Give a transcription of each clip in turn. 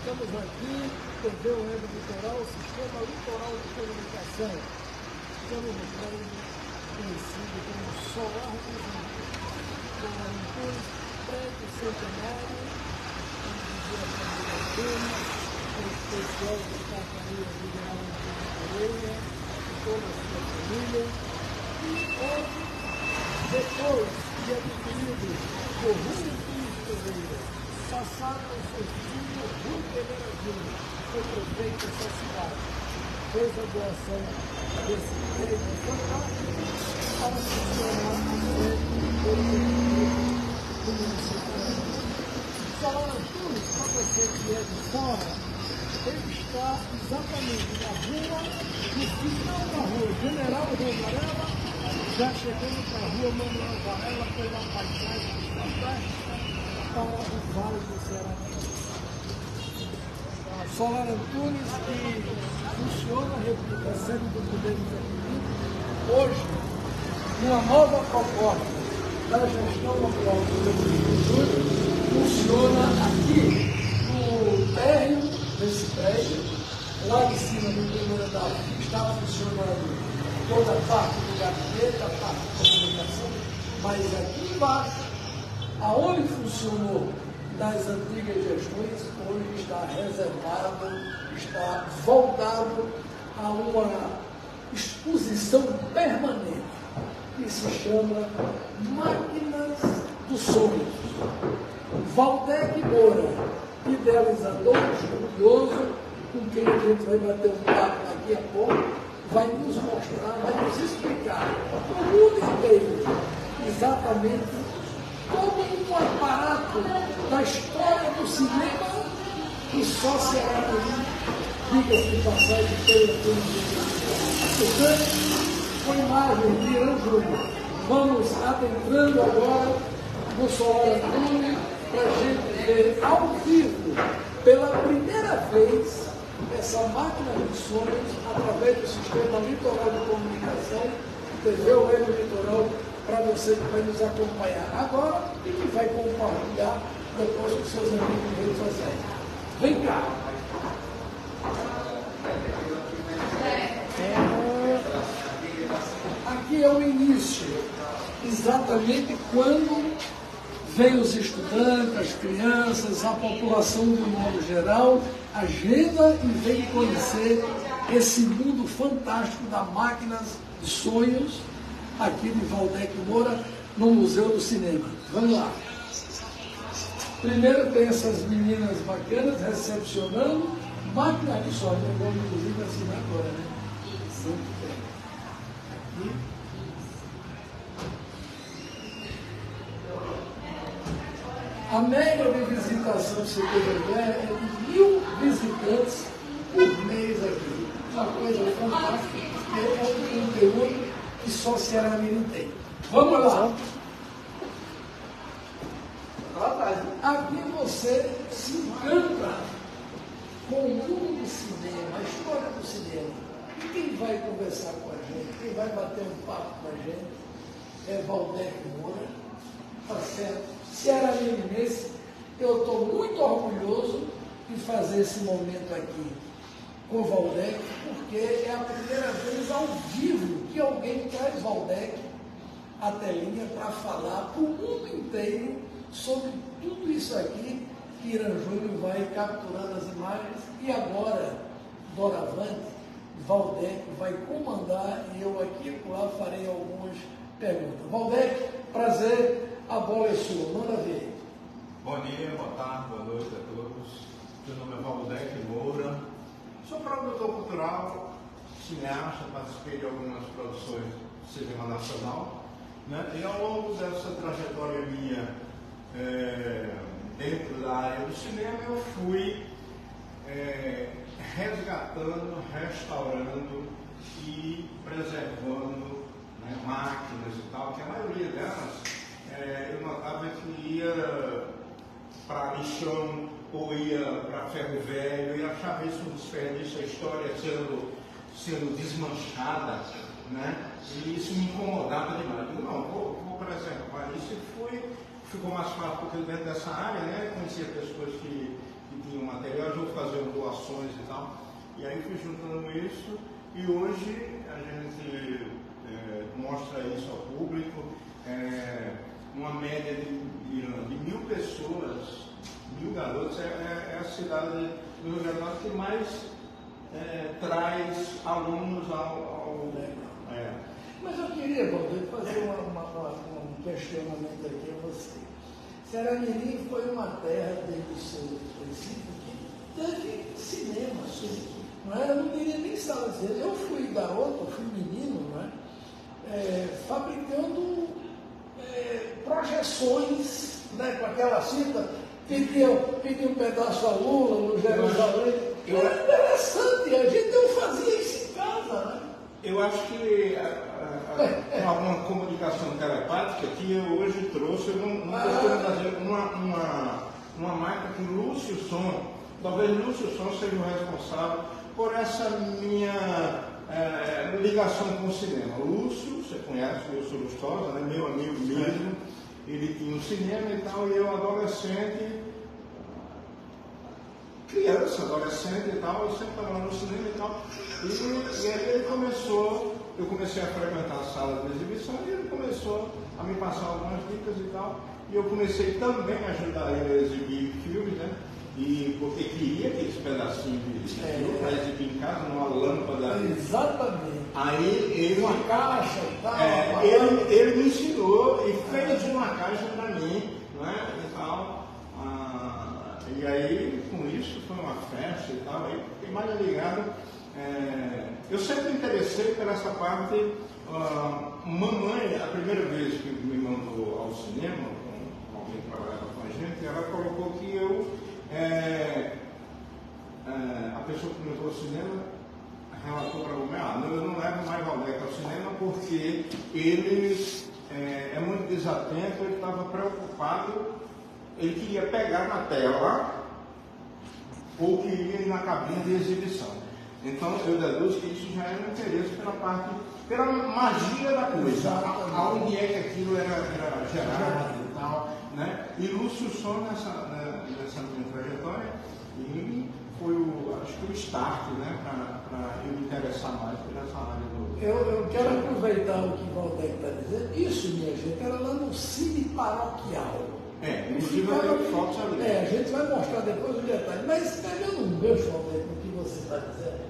Estamos aqui, TV Web Litoral, Sistema Litoral de Comunicação. Estamos no prédio conhecido como Solar dos Antunes, prédio centenário, em especial da Companhia Liberal de Pereira, toda a sua família. E hoje, depois de adquirido por Rui Pereira, passaram ao seu filho Rui Pereira Júnior, foi prefeito dessa cidade. Fez a doação desse prédio fantástico para funcionar a sede do município. Solar Antunes, para você que é de fora, ele está exatamente na rua, no final da rua General Varela, já chegando para a rua Manuel Varela, pela paisagem fantástica, para o Vale do Ceará. Solar Antunes, que funciona a República Sede do Poder Executivo, hoje, uma nova proposta da gestão local do Prefeitura, funciona aqui no térreo desse prédio, lá em cima no primeiro andar, está funcionando toda a parte do gabinete, a parte de comunicação, mas aqui embaixo, aonde funcionou nas antigas gestões, hoje está reservado, está voltado a uma exposição permanente, que se chama Máquinas dos Sonhos. Valdec Moura, idealizador, estudioso, com quem a gente vai bater um papo daqui a pouco, vai nos mostrar, vai nos explicar no mundo inteiro exatamente como um aparato da história do cinema que só será diga-se de passagem pela portanto, com imagens de Irã Júnior, vamos adentrando agora no Solar Antunes para a gente ver ao vivo, pela primeira vez, essa máquina de sonhos através do Sistema Litoral de Comunicação, TV Web Litoral, para você que vai nos acompanhar agora e que vai compartilhar depois com seus amigos em redes sociais. Vem cá! Aqui é o início, exatamente quando vem os estudantes, as crianças, a população de um modo geral, agenda e vem conhecer esse mundo fantástico da Máquinas de Sonhos, aqui de Valdec Moura, no Museu do Cinema. Vamos lá. Primeiro tem essas meninas bacanas recepcionando, Máquina de Sonhos, eu vou inclusive assinar agora, né? Isso. Aqui. A média de visitação, se você ver, é de 1000 visitantes por mês aqui. Uma coisa fantástica, é um conteúdo que só Ceará-Mirim tem. Vamos lá. Aqui você se encanta com o mundo do cinema, a história do cinema. E quem vai conversar com a gente, quem vai bater um papo com a gente, é Valdec Moura, tá certo? Ceará-Mirense, eu estou muito orgulhoso de fazer esse momento aqui com o Valdec, porque é a primeira vez ao vivo que alguém traz Valdec à telinha para falar para o mundo inteiro sobre tudo isso aqui que Irã Júnior vai capturando as imagens e agora, doravante, Valdec vai comandar e eu aqui e lá farei algumas perguntas. Valdec, prazer, a bola é sua, manda ver. Bom dia, boa tarde, boa noite a todos. Meu nome é Valdec Moura, sou produtor cultural, cineasta, participei de algumas produções de cinema nacional, né? E ao longo dessa trajetória minha dentro da área do cinema, eu fui resgatando, restaurando e preservando, né, máquinas e tal, que a maioria delas eu notava que ia para lixão ou ia para ferro velho e achava isso um desperdício, a história sendo desmanchada, né? E isso me incomodava demais. Eu não, vou preservar isso e ficou mais fácil porque dentro dessa área, né, conhecia pessoas que tinham material, eu fazer doações e tal, e aí fui juntando isso e hoje a gente mostra isso ao público, uma média de 1.000 pessoas, 1.000 garotos, é a cidade do Rio Grande do Norte que mais traz alunos ao Mas eu queria, Valdir, fazer um questionamento aqui a você. Ceará-Mirim foi uma terra, desde o seu princípio, que teve cinema, não é? Eu não diria nem sala de cinema. Eu fui garoto, eu fui menino, não é? Fabricando projeções, né, com aquela cinta, pedia um pedaço a Lula no Jerusalém. Era interessante, a gente não fazia isso em casa, né? Eu acho que alguma comunicação telepática que eu hoje trouxe, eu não costumo fazer uma marca que Lúcio Som, talvez Lúcio Som seja o responsável por essa minha ligação com o cinema. Lúcio, você conhece o Lúcio Lustosa, né? Meu amigo mesmo, ele tinha um cinema e tal, e eu adolescente, criança, adolescente e tal, eu sempre estava lá no cinema e tal, e aí ele eu comecei a frequentar a sala de exibição e ele começou a me passar algumas dicas e tal, e eu comecei também a ajudar ele a exibir filmes, né? E porque queria aqueles pedacinhos de filme para exibir em casa, numa lâmpada. Exatamente. Aí ele. Uma caixa e tal. Ele me ensinou e fez uma caixa para mim, né? E tal. E aí, com isso, foi uma festa e tal, aí fiquei mais ligado. Eu sempre me interessei por essa parte. Mamãe, a primeira vez que me mandou ao cinema, com alguém que trabalhava com a gente, ela colocou que eu, a pessoa que me levou ao cinema, relatou para mim, eu não levo mais Valdec ao cinema porque ele é muito desatento, ele estava preocupado. Ele queria pegar na tela ou queria ir na cabine de exibição. Então eu deduzo que isso já era um interesse pela magia da coisa, aonde é que aquilo era gerado e tal, né? E Lúcio Som nessa minha trajetória, e foi acho que o start, né, para eu me interessar mais por essa área do. Eu quero aproveitar o que o Valdec está dizendo. Isso, minha gente, era lá no Cine Paroquial. Inclusive eu tenho fotos ali. A gente vai mostrar depois o detalhe. Mas pegando um gancho, Valdec, no que você está dizendo,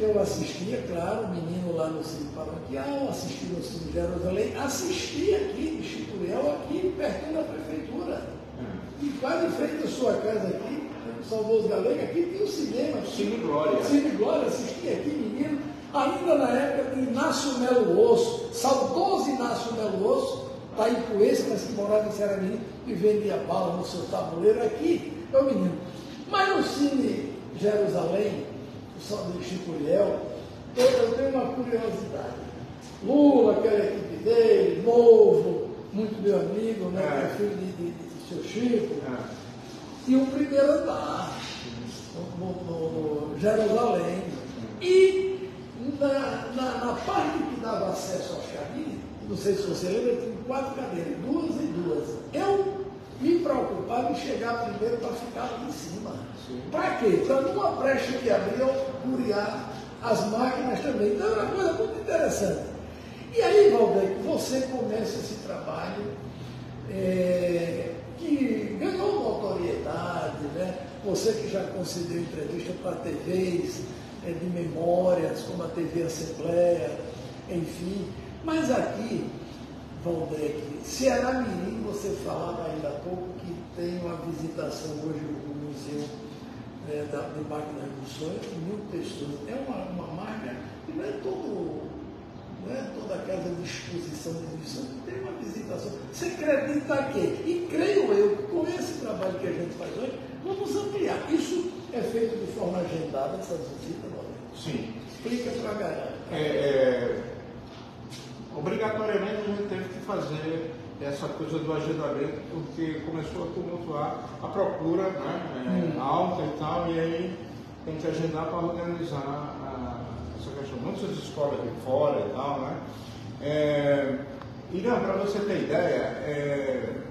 eu assistia, claro, menino lá no Cine Paroquial, assisti no Cine Jerusalém, assisti aqui em Chicuriel, aqui pertinho da prefeitura. E quase em frente da sua casa aqui, Saudoso Galego, aqui tem o cinema. Cine Glória. Cine Glória, assisti aqui, menino, ainda na época de Inácio Melo Osso, saudoso Inácio Melo Osso, está em Poeira, mas que morava em Ceará-Mirim e vendia bala no seu tabuleiro aqui, é o menino. Mas no Cine Jerusalém, o São de Chicuriel, eu tenho uma curiosidade. Lula, aquela equipe dele, novo, muito meu amigo, né? Filho de seu Chico. E o primeiro andar, no Jerusalém. E na parte que dava acesso ao caminho, não sei se você lembra, tinha 4 cadeiras, 2 e 2. Eu me preocupava em chegar primeiro para ficar lá em cima. Para quê? Para numa brecha que abriu, curiar as máquinas também. Então era uma coisa muito interessante. E aí, Valdeir, você começa esse trabalho que ganhou notoriedade, né? Você que já concedeu entrevista para TVs de memórias, como a TV Assembleia, enfim. Mas aqui, Valdeir, Ceará Mirim, você falava ainda há pouco que tem uma visitação hoje no Museu de Máquinas do Sonho, 1000 pessoas. É uma marca que não é toda casa de exposição de missão, tem uma visitação. Você acredita que? E creio eu que com esse trabalho que a gente faz hoje, vamos ampliar. Isso é feito de forma agendada, essa visita, Valdeir? Sim. Explica para a galera. Obrigatoriamente a gente teve que fazer essa coisa do agendamento, porque começou a tumultuar a procura, né, alta e tal, e aí tem que agendar para organizar essa questão. Muitas escolas de fora e tal, né? Irã, para você ter ideia,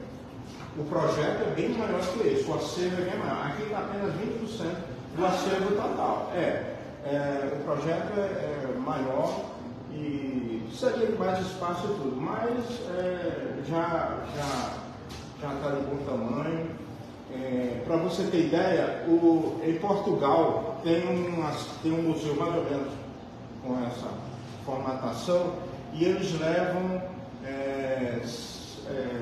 o projeto é bem maior que isso, o acervo é bem maior. Aqui está apenas 20% do acervo total. O projeto é maior e precisaria de mais espaço e tudo, mas já está de bom tamanho. Para você ter ideia, em Portugal tem um museu mais ou menos com essa formatação e eles levam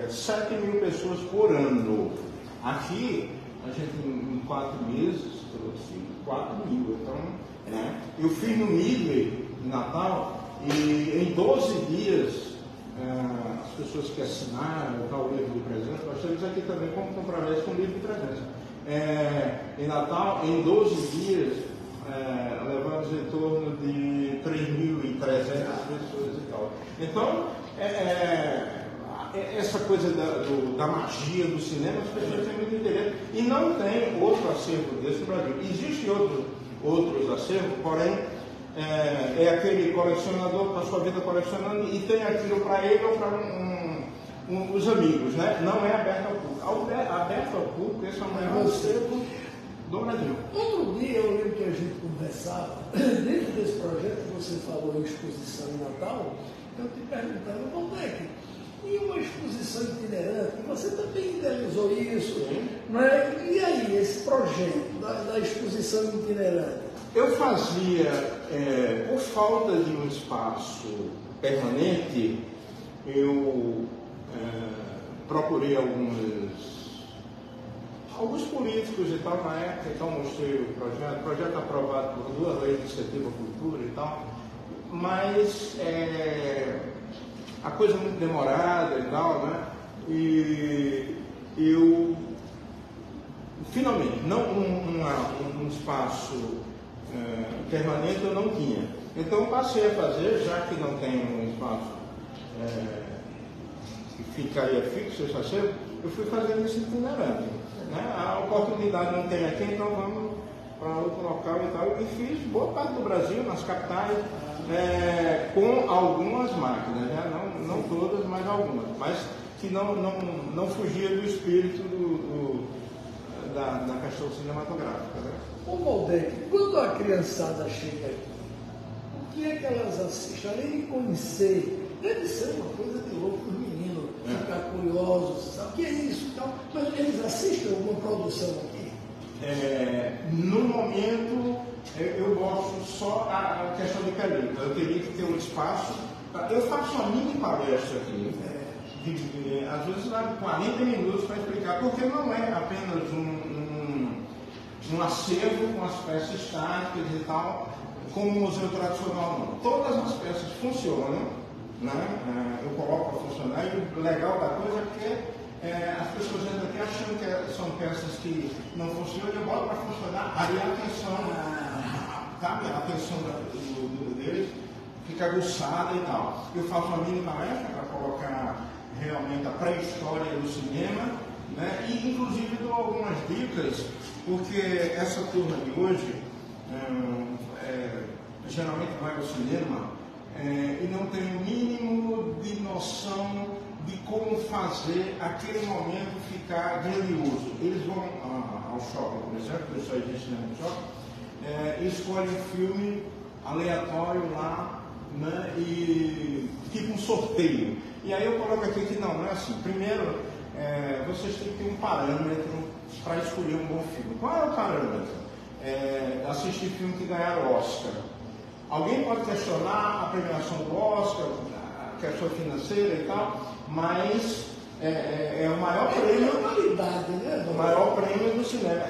7.000 pessoas por ano. Aqui, a gente em 4 meses trouxe 4.000. Então, eu fiz no Midway, em Natal, e em 12 dias, as pessoas que assinaram o livro de presença, nós temos aqui também como compromisso com o livro de presença. Em Natal, em 12 dias, levamos em torno de 3.300 pessoas e tal. Então, essa coisa da magia do cinema, as pessoas têm muito interesse. E não tem outro acervo desse no Brasil. Existem outros acervos, porém, é aquele colecionador que passou a vida colecionando e tem aquilo para ele ou para os amigos, né? Não é aberto ao público. Aberto ao público, esse é o maior acervo do Brasil. Outro dia eu lembro que a gente conversava, dentro desse projeto que você falou em exposição em Natal, eu te perguntava, Valdeir, e uma exposição itinerante, você também idealizou isso, não é? E aí, esse projeto da exposição itinerante? Eu fazia, por falta de um espaço permanente, eu procurei alguns políticos e tal na época, então mostrei o projeto aprovado por 2 leis de incentivo à cultura e tal, mas a coisa muito demorada e tal, né? E eu, finalmente, não um espaço permanente eu não tinha. Então eu passei a fazer, já que não tem um espaço que ficaria fixo esse acervo, eu fui fazendo esse itinerante. Né? A oportunidade não tem aqui, então vamos para outro local e tal. E fiz boa parte do Brasil, nas capitais, com algumas máquinas, né? Não todas, mas algumas. Mas que não fugia do espírito da questão cinematográfica. Né? Ô Valdeir, quando a criançada chega aqui, o que é que elas assistem? Além de conhecer, deve ser uma coisa de louco os meninos, ficar curiosos, sabe o que é isso e tal, mas eles assistem alguma produção aqui? No momento, eu gosto só a questão de película. Eu teria que ter um espaço. Eu faço uma mini palestra aqui, às vezes leva 40 minutos para explicar, porque não é apenas um acervo com as peças estáticas e tal, como um museu tradicional não. Todas as peças funcionam, né? Eu coloco para funcionar, e o legal da coisa é que as pessoas entram aqui achando que são peças que não funcionam, eu boto para funcionar, aí a atenção, sabe, a atenção deles fica aguçada e tal. Eu faço uma mini palestra para colocar realmente a pré-história do cinema, né? E inclusive dou algumas dicas, porque essa turma de hoje geralmente vai ao cinema e não tem o mínimo de noção de como fazer aquele momento ficar grandioso. Eles vão ao shopping, por exemplo, que só existe no shopping, e escolhem um filme aleatório lá, né, e tipo um sorteio. E aí eu coloco aqui que não é assim. Primeiro, vocês têm que ter um parâmetro para escolher um bom filme. Qual é o parâmetro? Assistir filme que ganharam Oscar. Alguém pode questionar a premiação do Oscar, a questão financeira e tal, mas é o maior prêmio, né? o maior prêmio do cinema,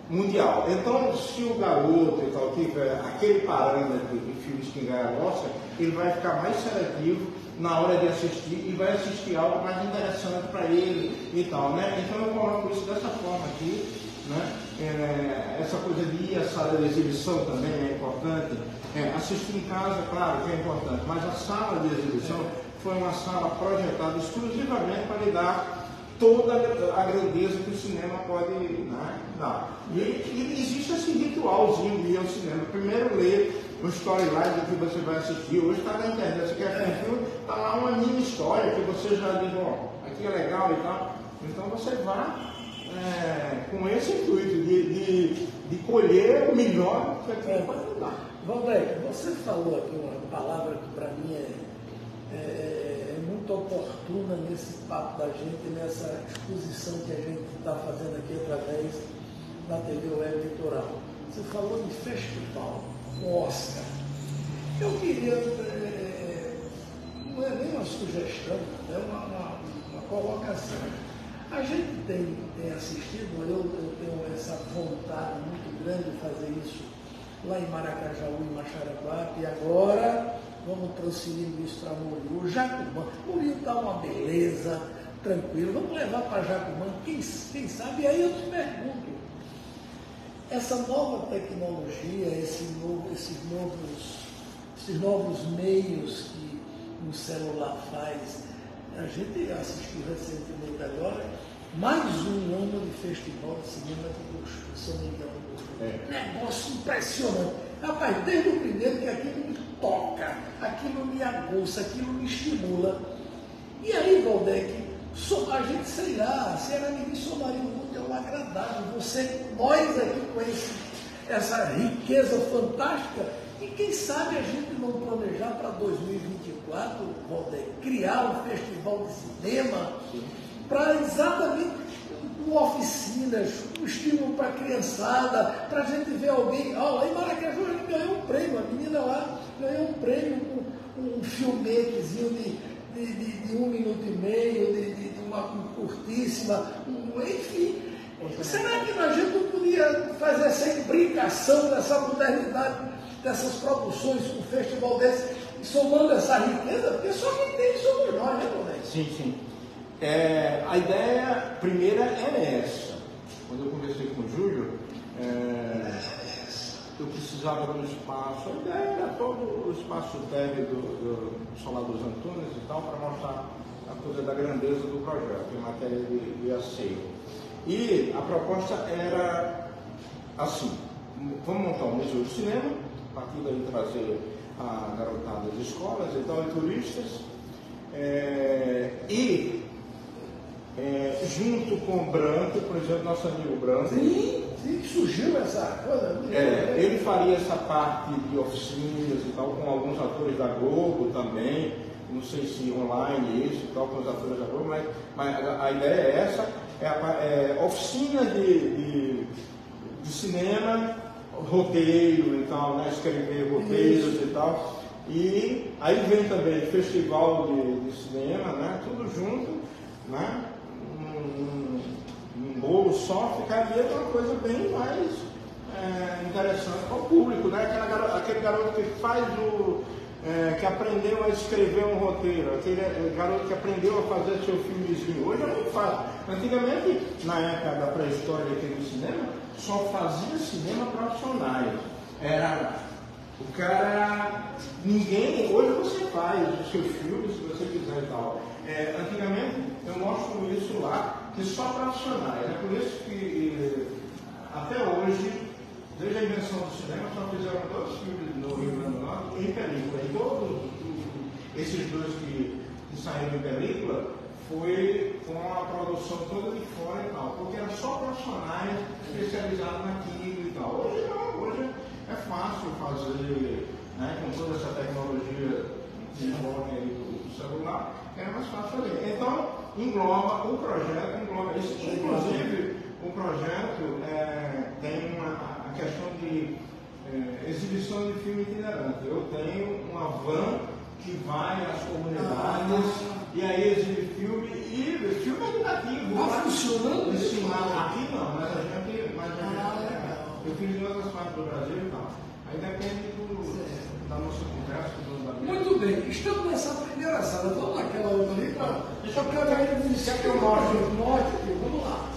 mundial. Então, se o garoto e tal tiver aquele parâmetro de filmes que ganharam Oscar, ele vai ficar mais seletivo na hora de assistir e vai assistir algo mais interessante para ele e tal, né? Então eu coloco isso dessa forma aqui, né? Essa coisa de ir à sala de exibição também é importante. Assistir em casa, claro que é importante, mas a sala de exibição foi uma sala projetada exclusivamente para lhe dar toda a grandeza que o cinema pode, né, dar. E existe esse ritualzinho de ir ao cinema. Primeiro ler o storyline do que você vai assistir. Hoje está na internet, você quer ver um filme, está lá uma mini história que você já diz, aqui é legal e tal. Então você vai com esse intuito de colher o melhor que aquilo pode dar. Valdeir, você falou aqui uma palavra que para mim é muito oportuna nesse papo da gente, nessa exposição que a gente está fazendo aqui através da TV Web Litoral. Você falou de festival, Oscar. Eu queria, não é nem uma sugestão, é uma colocação. A gente tem assistido, eu tenho essa vontade muito grande de fazer isso lá em Maracajaú, em Maxaraquape, e agora vamos transferir isso para Muriú, Jacumã. Muriú está uma beleza, tranquilo, vamos levar para Jacumã, quem sabe? E aí eu te pergunto, essa nova tecnologia, esses novos meios que o celular faz, a gente assistiu recentemente agora, mais um ano de festival de cinema de São Miguel. Negócio impressionante. Rapaz, desde o primeiro que aquilo me toca, aquilo me aguça, aquilo me estimula. E aí, Valdeir, a gente, sei lá, se era ninguém somaria o mundo, é um agradável. Nós aqui com essa riqueza fantástica, e quem sabe a gente não planejar para 2024, Valdeir, criar um festival de cinema para exatamente oficinas, um estímulo para a criançada, para a gente ver alguém. Lá em Maracaju a gente ganhou um prêmio, a menina lá ganhou um prêmio com um filmetezinho de 1 minuto e meio, de uma curtíssima, enfim. Será que a gente não podia fazer essa imbricação dessa modernidade, dessas produções, um festival desse, somando essa riqueza? Porque só quem tem somos nós, né, Valdeir? Sim. A ideia primeira era essa. Quando eu conversei com o Júlio, eu precisava de um espaço. A ideia era todo o espaço térreo do Solar dos Antunes e tal, para mostrar a coisa da grandeza do projeto em matéria de asseio. E a proposta era assim: vamos montar um museu de cinema, a partir daí trazer a garotada das escolas e tal, e turistas, junto com o Branco, por exemplo, nosso amigo Branco. Sim, surgiu essa coisa. Ele faria essa parte de oficinas e tal, com alguns atores da Globo também, não sei se online isso e tal, com os atores da Globo, mas a ideia é essa, oficina de cinema, roteiro e tal, né, escrever roteiros e tal. E aí vem também festival de cinema, né, tudo junto, né? Um bolo só ficaria uma coisa bem mais interessante para o público, né? Aquele garoto que faz que aprendeu a escrever um roteiro, aquele garoto que aprendeu a fazer seu filmezinho. Hoje é muito fácil. Antigamente, na época da pré-história aqui do cinema, só fazia cinema profissionais. Era O cara, ninguém, hoje você faz os seus filmes, se você quiser e tal. Antigamente, eu mostro isso lá, que só profissionais. É por isso que, até hoje, desde a invenção do cinema, só fizeram 2 filmes no Rio Grande do Norte em película. E todos esses 2 que saíram em película foi com a produção toda de fora e tal, porque eram só profissionais especializados naquilo e tal. Hoje não, hoje é fácil fazer, né, com toda essa tecnologia que envolve aí do celular, é mais fácil fazer. Então, engloba o projeto, engloba isso. Inclusive, o projeto tem a questão de exibição de filme itinerante. Eu tenho uma van que vai às comunidades e aí exibe filme, e filme educativo. Está funcionando isso? Aqui não, mas a gente. Eu fiz em outras partes do Brasil e tal. Aí depende da nossa conversa. Muito bem, estamos nessa primeira sala. Vamos naquela outra ali para. Deixa eu iniciar aqui o norte aqui. Vamos lá.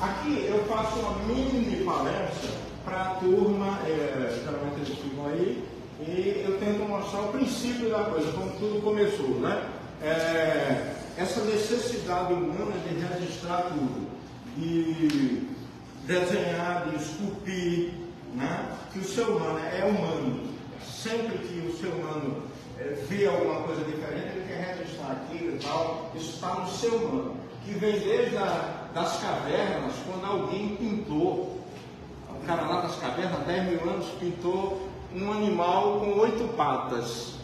Aqui eu faço uma mini palestra para a turma, geralmente eles ficam aí, e eu tento mostrar o princípio da coisa, como tudo começou, né? Essa necessidade humana de registrar tudo, de desenhar, de esculpir, né? Que o ser humano é humano. Sempre que o ser humano vê alguma coisa diferente, ele quer registrar aquilo e tal. Isso está no ser humano, que vem desde das cavernas, quando alguém pintou, o cara lá das cavernas, há 10 mil anos, pintou um animal com 8 patas.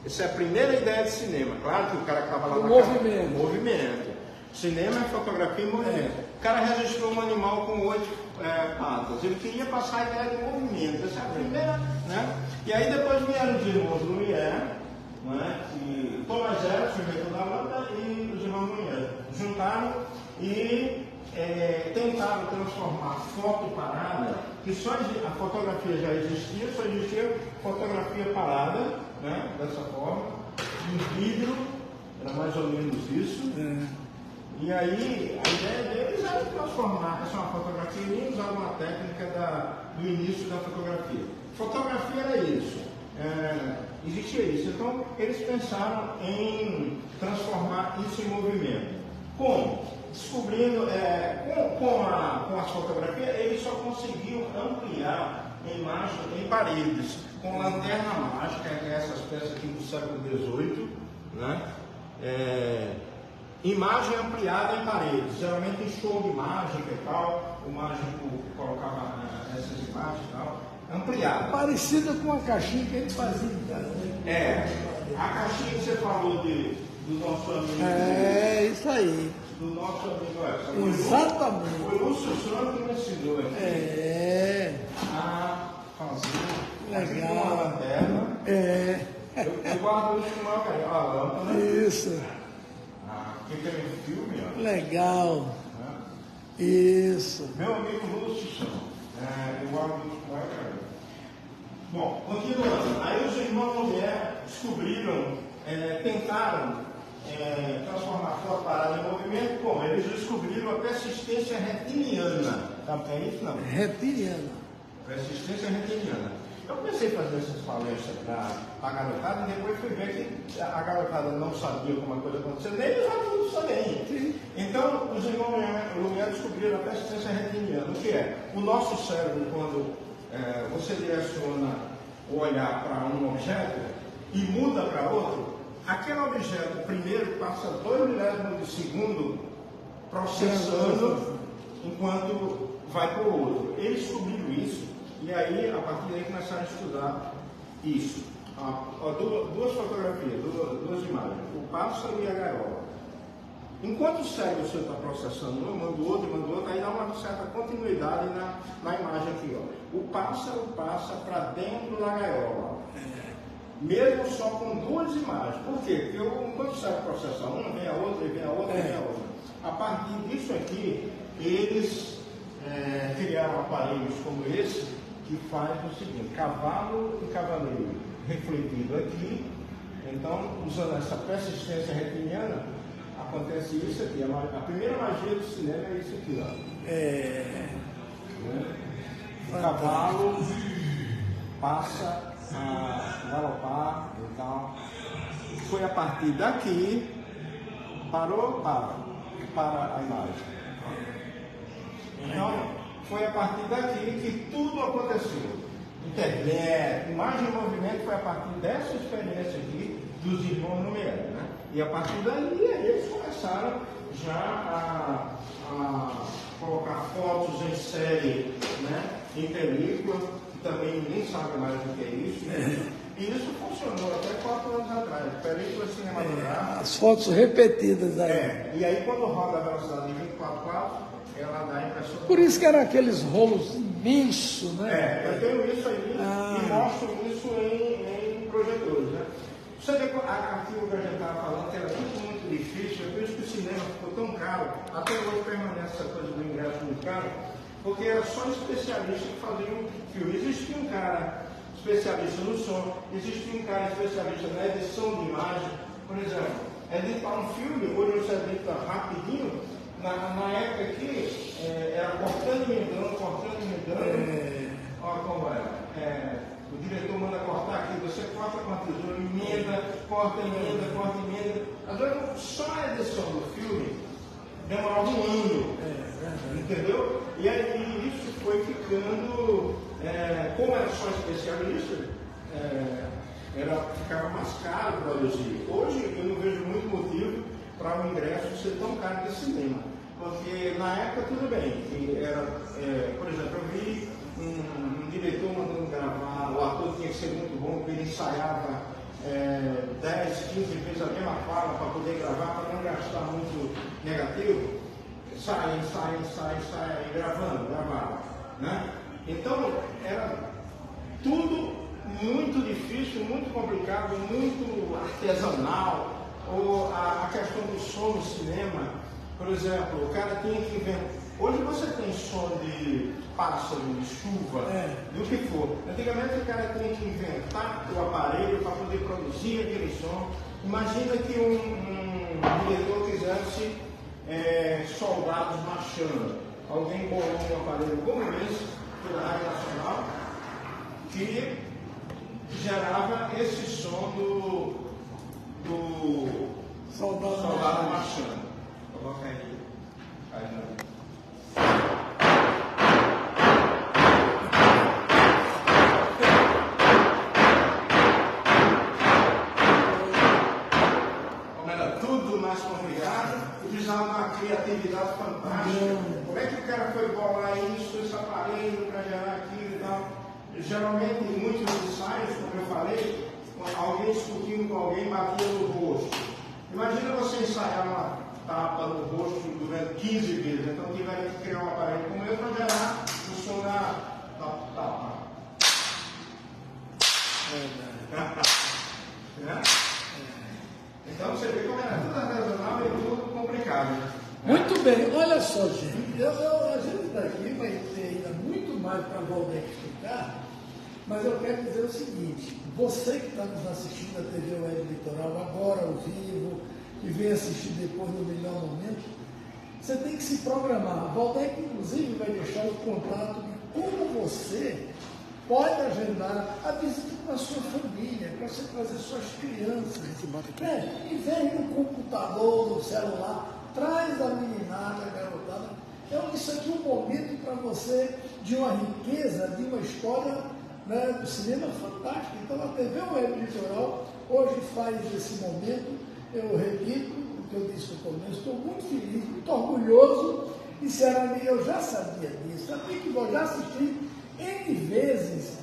Essa é a primeira ideia de cinema. Claro que o cara que estava lá na movimento. Movimento. Cinema é fotografia em movimento. O cara registrou um animal com 8 patas. Ele queria passar a ideia de movimento. Essa é a primeira, né? E aí depois vieram os irmãos Lumière, né? E Thomas Edison inventou da lâmpada e os irmãos Lumière juntaram e tentaram transformar foto parada, que só a fotografia já existia, só existia fotografia parada, né, dessa forma, em vidro, era mais ou menos isso. E aí a ideia deles era transformar essa uma fotografia e usar uma técnica do início da fotografia. Fotografia era isso, existia isso. Então eles pensaram em transformar isso em movimento. Como? Descobrindo, com as fotografias, eles só conseguiam ampliar a imagem em paredes, com lanterna mágica, que é essas peças aqui do século XVIII, né? Imagem ampliada em paredes, geralmente em show de mágica e tal, o mágico colocava essas imagens e tal, ampliada. Parecida com a caixinha que ele fazia em casa, né? A caixinha que você falou do nosso amigo. Isso aí. Do nosso amigo Exatamente. Foi o Lúcio Santos que me ensinou aqui a fazer. Legal. Uma lanterna. Eu guardo isso com uma lâmpada. Isso. Que tem um filme, ó. Legal. Isso. Meu amigo Lúcio Santos. Eu guardo isso com uma carinha. Bom, continuando. Aí os irmãos Lumière descobriram, tentaram transformar a foto parada em movimento. Como? Eles descobriram a persistência retiniana. Sabe o que é isso? Não? Retiniana. Persistência retiniana. Eu comecei a fazer essas palestras para a garotada e depois fui ver que a garotada não sabia como a coisa acontecia, nem os adultos também. Então, os irmãos Lumière descobriram a persistência retiniana. O que é? O nosso cérebro, quando você direciona o olhar para um objeto e muda para outro, aquele objeto primeiro passa 2 milésimos de segundo processando enquanto vai para o outro. Eles descobriram isso e aí, a partir daí, começaram a estudar isso. Duas fotografias, duas imagens, o pássaro e a gaiola. Enquanto o cérebro seu está processando um, manda o outro, aí dá uma certa continuidade na imagem aqui. Ó. O pássaro passa para dentro da gaiola. Mesmo só com 2 imagens. Por quê? Porque enquanto o cérebro processa uma, vem a outra, e vem a outra, e vem a outra. A partir disso aqui, eles criaram aparelhos como esse, que faz o seguinte: cavalo e cavaleiro refletido aqui. Então, usando essa persistência retiniana, acontece isso aqui. A primeira magia do cinema é isso aqui, ó. O cavalo passa a galopar e tal. Foi a partir daqui, parou, para a imagem. Então, foi a partir daqui que tudo aconteceu. Internet, imagem e movimento foi a partir dessa experiência aqui dos irmãos Lumière, né? E a partir daí eles começaram já a colocar fotos em série, né? Em película, que também ninguém sabe mais o que é isso. E isso funcionou até 4 anos atrás, película cinematográfica. As fotos repetidas aí. E aí quando roda a velocidade de 24/4, ela dá a impressão. Por isso que eram aqueles rolos imensos, né? Eu tenho isso aí e mostro isso em projetores, né? Você vê aquilo que a gente estava falando, que era muito difícil, é por isso que o cinema ficou tão caro, até hoje permanece essa coisa do ingresso muito caro, porque era só especialistas que faziam filme. Existia um cara especialista no som, existia um cara especialista na edição de imagem. Por exemplo, editar um filme, hoje você edita rapidinho. Na época aqui, era cortando e emendando. Olha como é. O diretor manda cortar aqui, você corta com a tesoura, emenda, corta, emenda. Às vezes, só a edição do filme demorava um ano, entendeu? E aí isso foi ficando, como era só especialista, ficava mais caro produzir. Hoje eu não vejo muito motivo para o ingresso ser tão caro de cinema. Porque na época tudo bem, por exemplo, eu vi um diretor mandando gravar, o ator tinha que ser muito bom, porque ele ensaiava 10, 15 vezes a mesma fala para poder gravar, para não gastar muito negativo. Sai, gravava. Né? Então era tudo muito difícil, muito complicado, muito artesanal. Ou a questão do som no cinema, por exemplo, o cara tinha que inventar. Hoje você tem som de pássaro, de chuva, do que for. Antigamente o cara tinha que inventar o aparelho para poder produzir aquele som. Imagina que um diretor quisesse soldados marchando. Alguém bolou um aparelho como esse, pela Rádio Nacional, que gerava esse som do soldado marchando. Coloca aí. Como era tudo mais complicado, precisava de uma criatividade fantástica. Como é que o cara foi bolar isso, esse aparelho para gerar aquilo e tal? Geralmente, em muitos ensaios, como eu falei, alguém discutindo com alguém batia no rosto. Imagina você ensaiar uma tapa no rosto durante 15 vezes. Então tiveram que criar um aparelho como esse para gerar o som da tapa. Então você vê como era tudo artesanal e tudo complicado. Muito bem, olha só, gente. A gente daqui vai ter ainda muito mais para Waldeck explicar. Mas eu quero dizer o seguinte, você que está nos assistindo na TV Web Litoral, agora ao vivo, que vem assistir depois no melhor momento, você tem que se programar. A Waldeck, inclusive, vai deixar o contato de como você pode agendar a visita com a sua família, para você trazer suas crianças. Em vez do computador, do celular, traz a meninada, a garotada. Então, isso aqui é um momento para você de uma riqueza, de uma história, né, do cinema fantástico. Então a TV Web Litoral hoje faz esse momento. Eu repito o que eu disse no começo, estou muito feliz, muito orgulhoso. E sinceramente eu já sabia disso, já assisti N vezes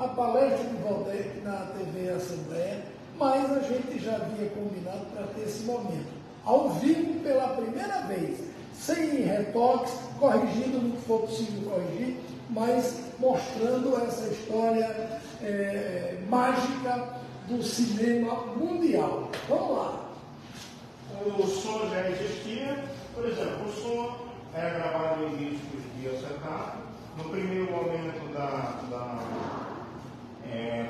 a palestra de Waldeck na TV Assembleia, mas a gente já havia combinado para ter esse momento ao vivo pela primeira vez, sem retoques, corrigindo no que for possível corrigir, mas mostrando essa história mágica do cinema mundial. Vamos lá. O som já existia, por exemplo, o som era gravado em discos de acetato. No primeiro momento da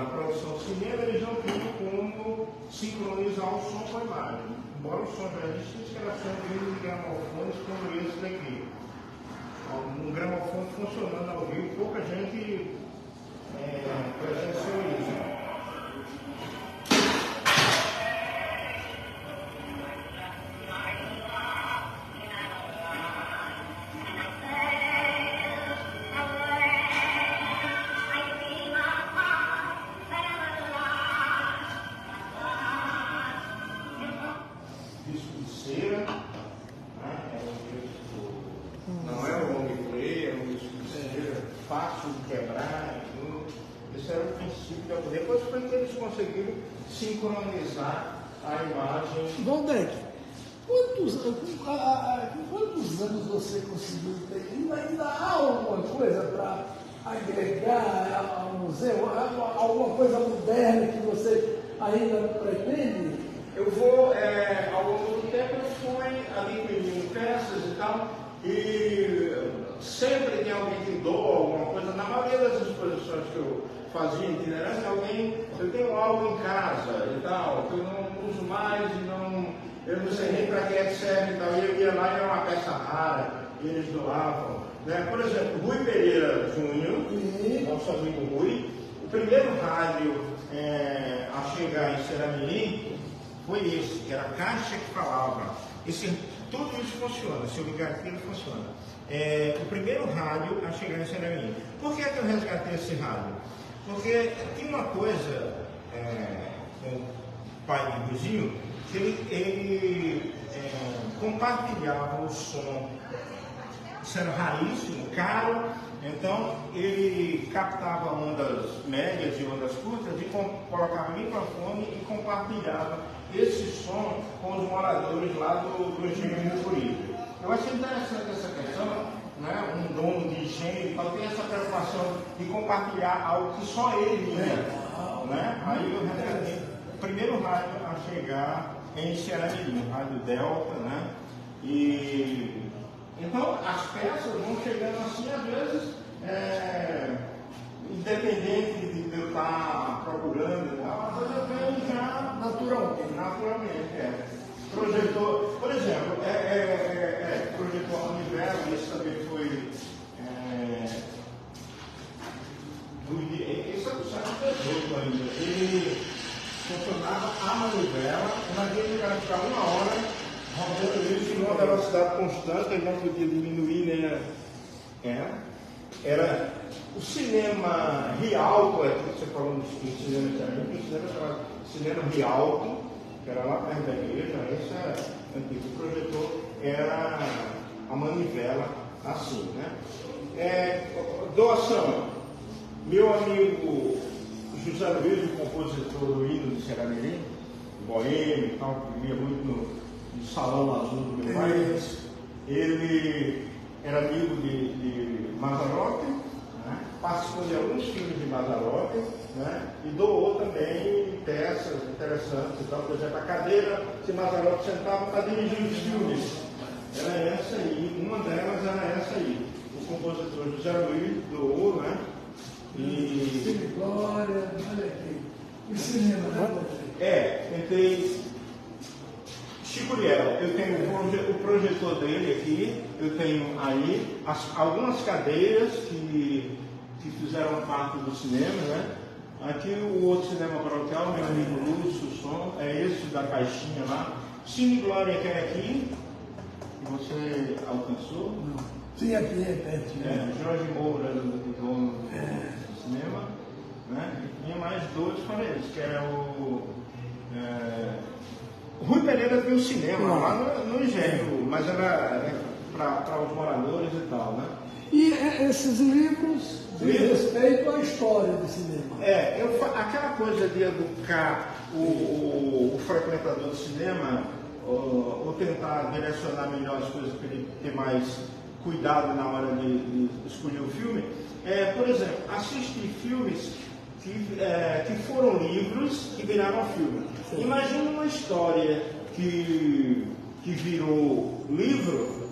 produção do cinema, eles não tinham como sincronizar o som com a imagem. Embora o som já existisse, era som de gramofones como esse daqui. Um gramofone funcionando ao vivo, pouca gente presenciou isso. Depois foi que eles conseguiram sincronizar a imagem. Valdec, quantos anos você conseguiu ter? Ainda há alguma coisa para agregar ao museu? Alguma coisa moderna que você ainda pretende? Eu vou, ao longo do tempo, eu fui adquirindo peças e tal, e sempre tem alguém que doa alguma coisa. Na maioria das exposições que eu fazia itinerante, eu tenho algo em casa e tal, que eu não uso mais e eu não sei nem para que serve e tal. E eu ia lá e era uma peça rara, e eles doavam. Né? Por exemplo, Rui Pereira Júnior, nosso amigo Rui, o primeiro rádio a chegar em Ceramirim foi esse, que era a caixa que falava. Tudo isso funciona, se eu ligar aqui ele funciona. O primeiro rádio a chegar em Ceramirim. Por que eu resgatei esse rádio? Porque tinha uma coisa com o pai do Ruizinho, que ele compartilhava o som. Isso era raríssimo, caro, então ele captava ondas médias e ondas curtas e colocava microfone e compartilhava esse som com os moradores lá do engenho do Curibe. Eu achei interessante essa questão, né? Um dono de engenho tem essa preocupação de compartilhar algo que só ele tinha. Né? Aí eu resgatei o primeiro rádio a chegar em Ceramirim, o Rádio Delta, né? Então, as peças vão chegando assim, às vezes, independente de eu estar procurando, a coisa vem já naturalmente. Projetor, por exemplo, projetor a manivela, esse também foi. Esse é do século XVIII ainda. Ele funcionava a manivela, naquele cara ficava 1 hora. Rodando isso em uma velocidade constante, ele não podia diminuir, né? Era o cinema Rialto, que você falou no cinema italiano, o cinema Rialto, que era lá perto da igreja, esse é antigo. O projetor era a manivela assim, né? Doação. Meu amigo José Luiz, o compositor do hino de Ceramirim, boêmio e tal, que vivia muito no Salão Azul do meu pai, ele era amigo de Mazzaropi, né? Participou de alguns filmes de Mazzaropi, né? E doou também peças interessantes e tal. Por exemplo, a cadeira que Mazzaropi sentava para dirigir os filmes era essa aí, uma delas era essa aí. O compositor José Luiz doou, né? Cine Glória, olha aqui. O cinema, né? Tentei. Chico Liel, eu tenho o projetor dele aqui, eu tenho aí algumas cadeiras que fizeram parte do cinema, né? Aqui o outro cinema paroquial, meu amigo Lúcio, o som, é esse da caixinha lá. Cine Glória, que é aqui, que você alcançou? Não. Sim, aqui é perto. Jorge Moura, o dono do cinema, né? E tinha mais dois para eles, que era o Rui Pereira tem um cinema lá no engenho, mas era para os moradores e tal, né? E esses livros de respeito à história do cinema. Aquela coisa de educar o frequentador do cinema, ou tentar direcionar melhor as coisas para ele ter mais cuidado na hora de escolher o filme. Por exemplo, assistir filmes que foram livros que viraram filme. Sim. Imagina uma história que virou livro,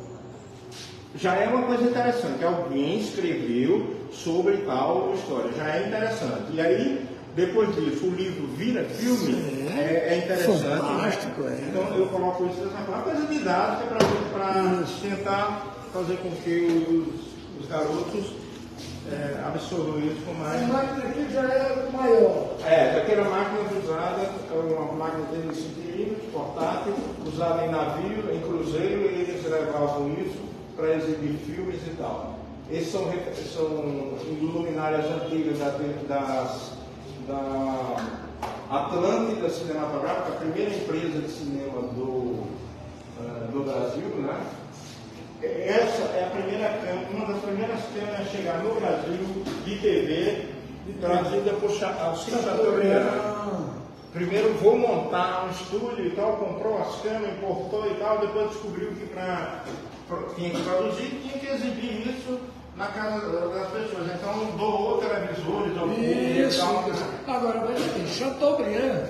já é uma coisa interessante. Alguém escreveu sobre tal história, já é interessante. E aí, depois disso, o livro vira filme, é interessante. Fantástico, Então eu coloco isso nessa forma, uma coisa didática para tentar fazer com que os garotos absorveu isso com mais. A máquina aqui já é maior. Daquela máquina usada, uma máquina de 35 milímetros, portátil, usada em navio, em cruzeiro, e eles levavam isso para exibir filmes e tal. Esses são luminárias antigas da Atlântida Cinematográfica, a primeira empresa de cinema do Brasil, né? Essa é a primeira câmera, uma das primeiras câmeras a chegar no Brasil de TV, trazida por Chateaubriand. Primeiro vou montar um estúdio e tal, comprou as câmeras, importou e tal, depois descobriu que tinha que produzir, tinha que exibir isso na casa das pessoas. Então doou televisores, isso. Agora, veja aqui, Chateaubriand,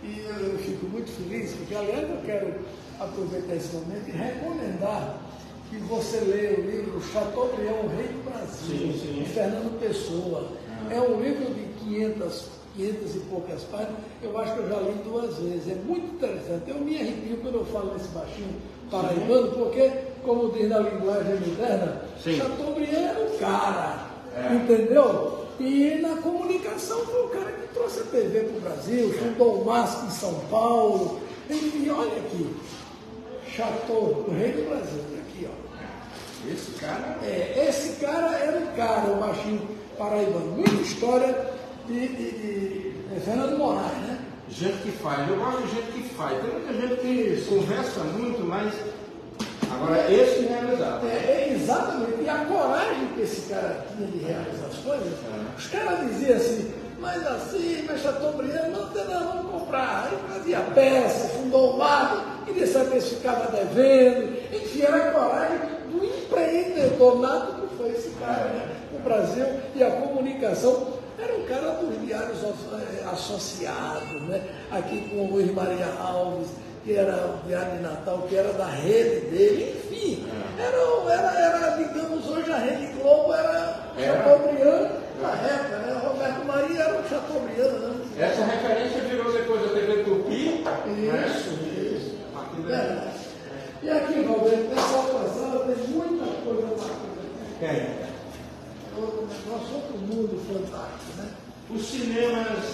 e eu fico muito feliz, porque aliás eu quero aproveitar esse momento e recomendar que você leia o livro Chateaubriand, o Rei do Brasil, de Fernando Pessoa. É um livro de 500 e poucas páginas, eu acho que eu já li 2 vezes, é muito interessante. Eu me arrepio quando eu falo nesse baixinho paraibano, porque, como diz na linguagem moderna, Chateaubriand era o cara, entendeu? E na comunicação foi o cara que trouxe a TV para o Brasil, fundou o MASP em São Paulo, e olha aqui, Chateau, o Rei do Brasil, aqui ó. Esse cara era o cara, o baixinho paraibano. Muita história de Fernando Moraes, né? Gente que faz, eu gosto de gente que faz. Tem muita gente que conversa muito, mas agora esse realizado. Exatamente. E a coragem que esse cara tinha de realizar as coisas, os caras diziam assim, mas Chateaubriand, não, vamos comprar. Aí fazia peça, fundou o mato, queria saber se ficava devendo. Enfim, era a coragem do empreendedor nato que foi esse cara, né? O Brasil e a comunicação. Era um cara dos diários associados, né? Aqui com o Luiz Maria Alves, que era o Diário de Natal, que era da rede dele, enfim. Era, digamos, hoje a Rede Globo era Chateaubriand da época, né? Roberto Maria era o Chateaubriand, né? Essa referência virou depois da TV Tupi. Isso. E aqui, Roberto, nessa passada tem muita coisa bacana. Nosso outro mundo fantástico, né? Os cinemas,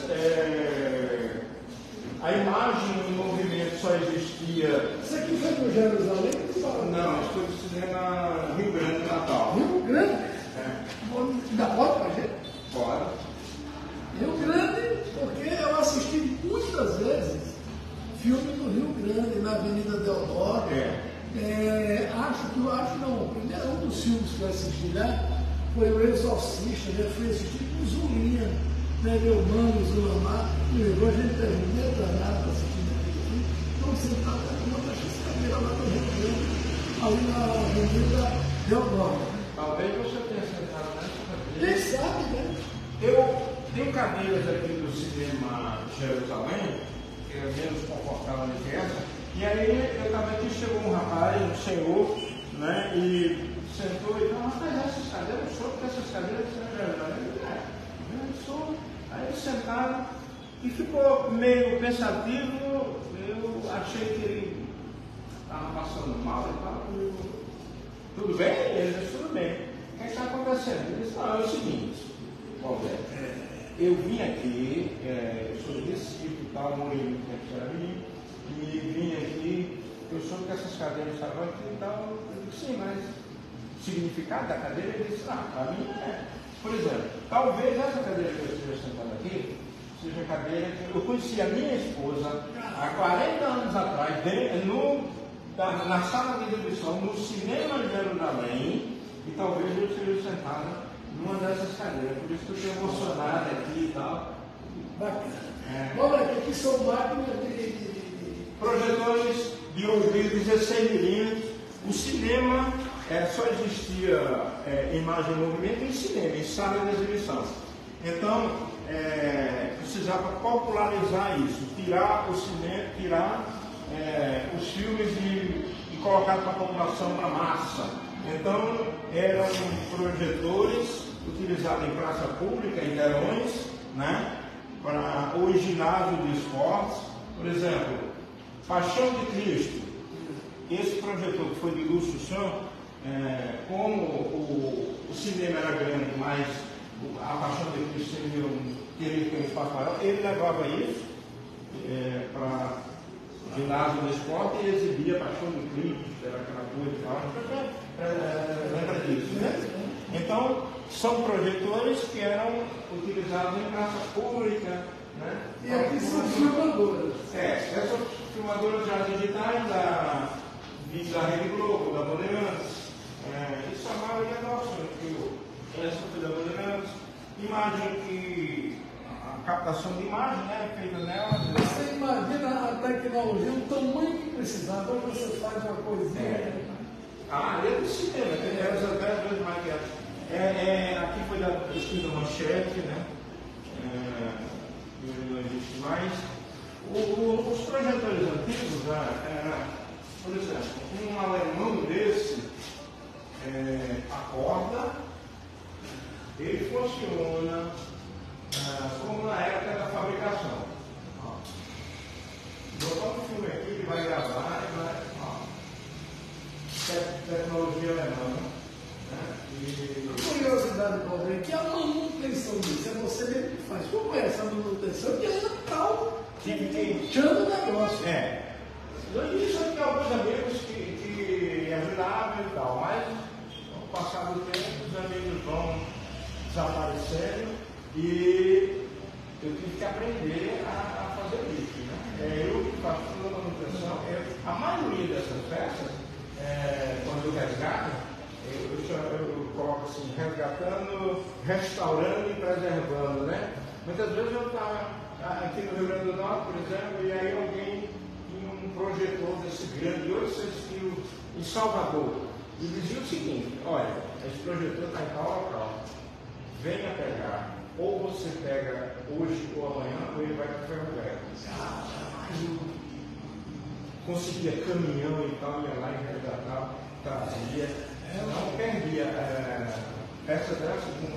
a imagem em movimento só existia. Isso aqui foi para Jerusalém? Não, isso foi do cinema Rio Grande do Natal. Rio Grande? Ainda pode pra gente? Pode. Rio Grande, porque eu assisti muitas vezes filme do Rio Grande, na Avenida Deodoro. Primeiro um dos filmes que eu assisti lá foi o Exorcista, já fui assistir com Zulinha, né? Meu mano, Zulamar, me levou, a gente teve medo danado assistindo aquele filme. Estamos sentados numa cadeira lá no Rio Grande, ali na Avenida Deodoro. Talvez você tenha sentado nessa cadeira. Quem sabe, né? Eu tenho cadeiras aqui do cinema Jerusalém, que é menos confortável do que essa, e aí eu estava aqui, chegou um rapaz, um senhor, né, e sentou e falou, rapaz, essas cadeiras, eu sou, porque essas cadeiras são Jerusalém. Eu sou. Aí eles sentaram e ficou meio pensativo, eu achei que ele estava passando mal e tal. Tudo bem? Ele disse, tudo bem. O que está acontecendo? Ele disse, não, é o seguinte, Roberto, eu vim aqui, eu sou de Recife e tal, morei muito tempo em Araí, e vim aqui, eu soube que essas cadeiras estavam aqui e tal. Eu disse, sim, mas o significado da cadeira, ele disse, para mim por exemplo, talvez essa cadeira que eu esteja sentado aqui seja a cadeira que eu conheci a minha esposa há 40 anos atrás, na sala de exibição, no cinema de Jerusalém, e talvez eu esteja sentado numa dessas cadeiras, por isso que eu estou emocionado aqui e tal. Bacana. Olha aqui são máquinas de projetores de 16 milímetros. O cinema só existia imagem em movimento em cinema, em sala de exibição. Então, precisava popularizar isso, tirar o cinema, os filmes e colocar para a população, para a massa. Então, eram projetores utilizados em praça pública, em telões, né, para o ginásio de esportes. Por exemplo, Paixão de Cristo. Esse projetor que foi de Lúcio Som, como o cinema era grande, mas a Paixão de Cristo teria que ter um espaço maior, ele levava isso para o ginásio do esporte e exibia Paixão de Cristo, era aquela coisa e tal. Lembra disso, né? Então, são projetores que eram utilizados em praça pública, né? E aqui são filmadoras. Essas filmadoras já digitais da Rede Globo, da Bandeirantes. Isso a maioria nossa, essa foi da Bandeirantes. Imagem que. A captação de imagem, né? Feita nela. Você imagina a tecnologia, o tamanho que precisava, quando você faz uma coisinha. É do cinema, tem 10 vezes mais que essa. Aqui foi da escrita Manchete, né? Não existe mais. Os projetores antigos, por exemplo, um alemão desse acorda, ele funciona como na época da fabricação. Botar um filme aqui, ele vai gravar, ele vai. Tecnologia alemã. A curiosidade do Aldir é que a manutenção disso é você mesmo que faz. Como é essa manutenção? Que ainda está puxando o negócio. No início eu tinha alguns amigos que ajudavam e tal, mas com o passar do tempo os amigos vão desaparecendo e eu tive que aprender a fazer isso. Né? Eu que faço toda a manutenção, a maioria dessas peças, quando eu resgato, eu coloco assim, resgatando, restaurando e preservando, né? Muitas vezes eu estava aqui no Rio Grande do Norte, por exemplo, e aí alguém tinha um projetor desse grande, 800 quilos, em Salvador, e dizia o seguinte: olha, esse projetor está em tal local, venha pegar, ou você pega hoje ou amanhã, ou ele vai para o ferro velho. Conseguia caminhão e tal, ia lá e resgatava, trazia. Não perdia peça dessa com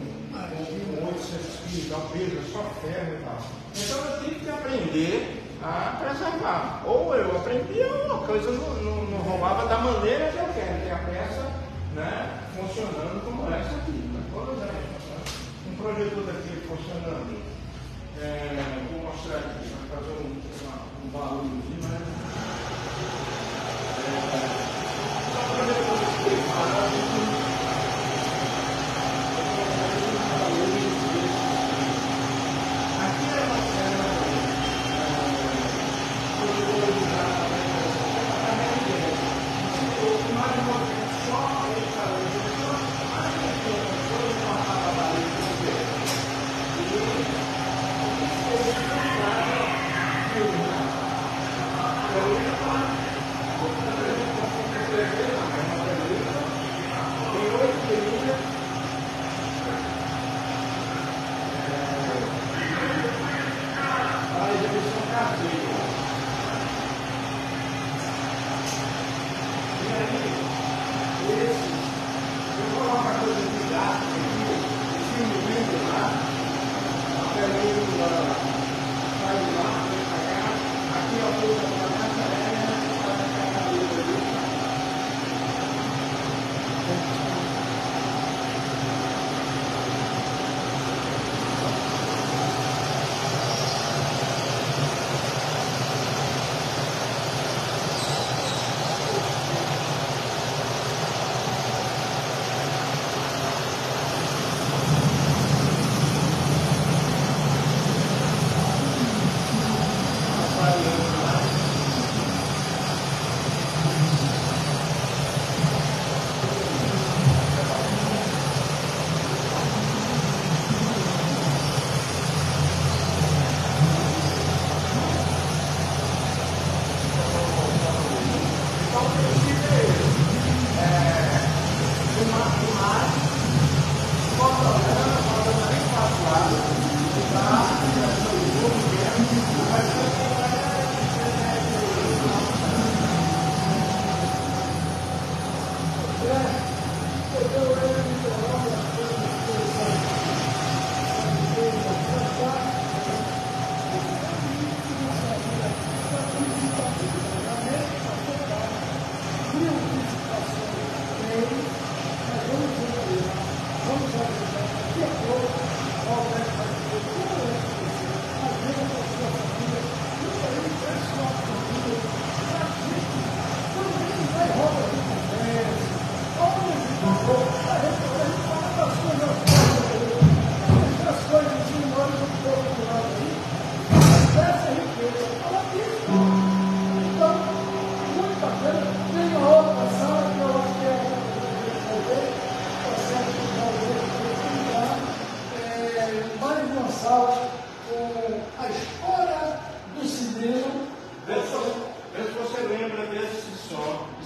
800 quilos, peso, só ferro e tal. Então eu tive que aprender a preservar. Ou eu aprendia ou a coisa não roubava da maneira que eu quero, ter a peça, né, funcionando como essa aqui. Por exemplo, um projetor daqui funcionando. Vou mostrar aqui, vai fazer um barulhozinho, né?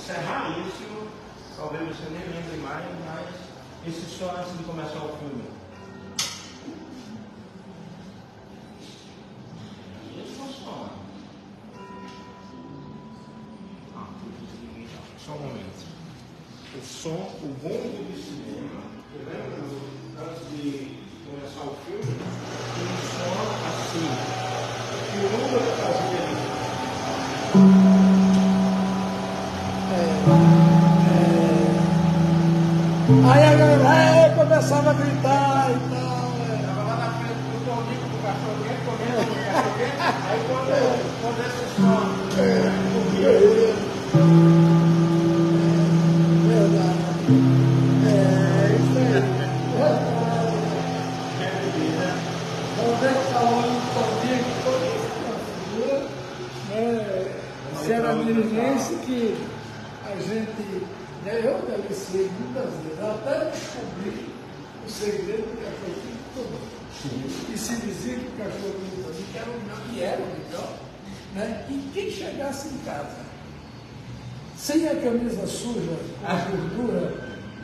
Isso é raríssimo, talvez você nem lembre mais, mas esse só antes de começar o filme. Isso funciona. Só um momento. O som, o bonde de cinema, lembra antes de começar o filme, funciona assim. O número que fazia Aí a galera começava a gritar e tal. Estava lá na frente do Toninho, do cachorro-quente, comendo o cachorro-quente, aí quando esse som Verdade. Isso aí. Quando é que falando do Toninho, se era dirigência que a gente, eu deliciei muitas vezes, até descobrir o segredo do cachorrinho todo. E se dizia que o cachorrinho todo que era o melhor, e era o melhor, né? E quem chegasse em casa sem a camisa suja, a gordura,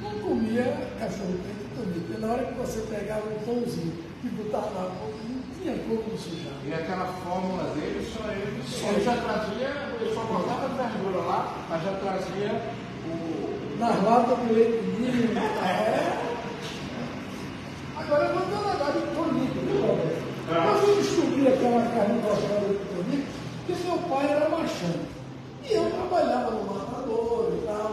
não comia cachorro-quente comigo. Porque na hora que você pegava um pãozinho e botava na boca, não tinha como sujar. E aquela fórmula dele, só ele já trazia, eu só botava verdura lá, mas já trazia o... Nas latas de leite ninho, Agora eu vou dar uma olhada em Tonico, viu, Roberto? Mas eu descobri aquela carne gostosa de Tonico, porque meu pai era machão. E eu trabalhava no matador e tal.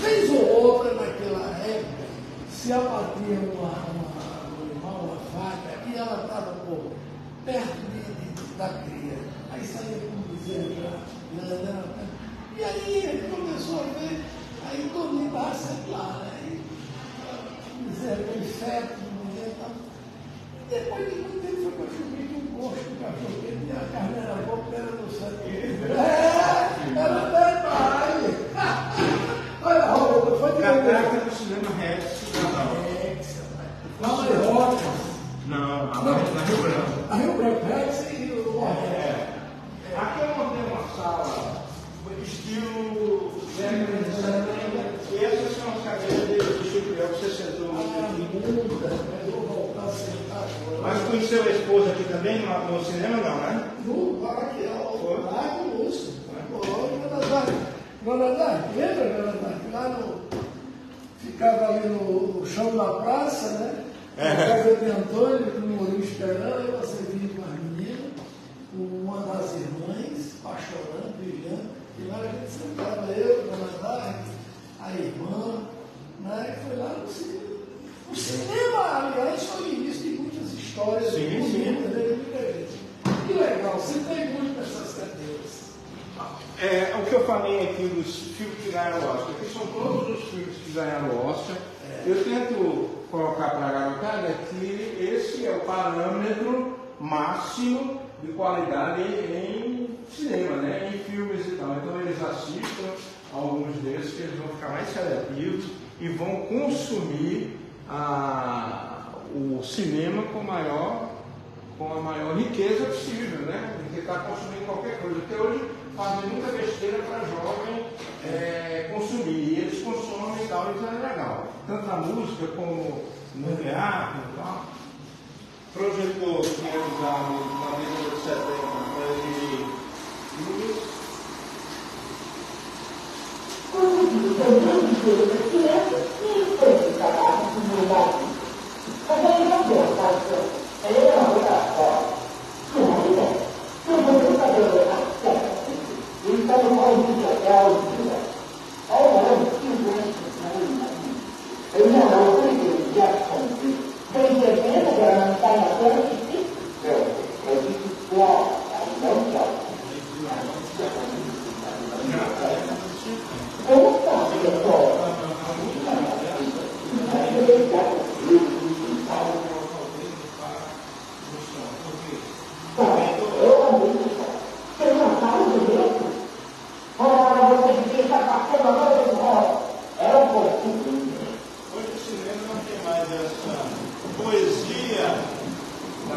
Vez ou outra, naquela época, se abatia um animal, uma faca, e ela estava perto da cria. Aí saía com bezerro já. E aí ele começou a ver, aí o Toninho estava sempre lá, né? Aquele feto, mulher e tal. Depois de muito tempo foi que eu descobri que o gosto do cachorro-quente e a carne era boa, porque era no sangue. Era detalhe. Olha, Roberto, foi de Caraca do cinema Rex, não, de Roca. não, na Rio Branco. A Rio Branco, Rex e o Aqui eu montei uma sala, estilo década de 70, e essas são as cadeiras do Chico que você sentou aqui. eu vou voltar a sentar agora. Mas conheceu a esposa aqui também no cinema, não, né? No parque, lá com o Lúcio. Guanadar, lembra, Guanadar? Lá ficava ali no chão da praça, né? Na casa de Antônio, com o Mourinho esperando, e você vinha com as meninas, com uma das irmãs, apaixonando, brilhando, e lá a gente sentava, eu, Guanadar, a irmã, né? Que foi lá no cinema. O cinema, aliás, foi o início de muitas histórias. Sim. Que legal, você tem muito nessas cadeiras. O que eu falei aqui dos filmes que ganharam o Oscar, aqui são todos os filmes que ganharam o Oscar. Eu tento colocar para a garotada que esse é o parâmetro máximo de qualidade em cinema, né? Em filmes e tal. Então eles assistam alguns desses que eles vão ficar mais seletivos e vão consumir o cinema com a maior riqueza possível, né? De tentar consumir qualquer coisa. Porque hoje fazem muita besteira para jovem consumir. E eles consomem e tal, isso é legal. Tanto a música como no teatro e tal. Projetor que é usado na década de 70 para exibir filmes. Hoje o cinema não tem mais essa poesia da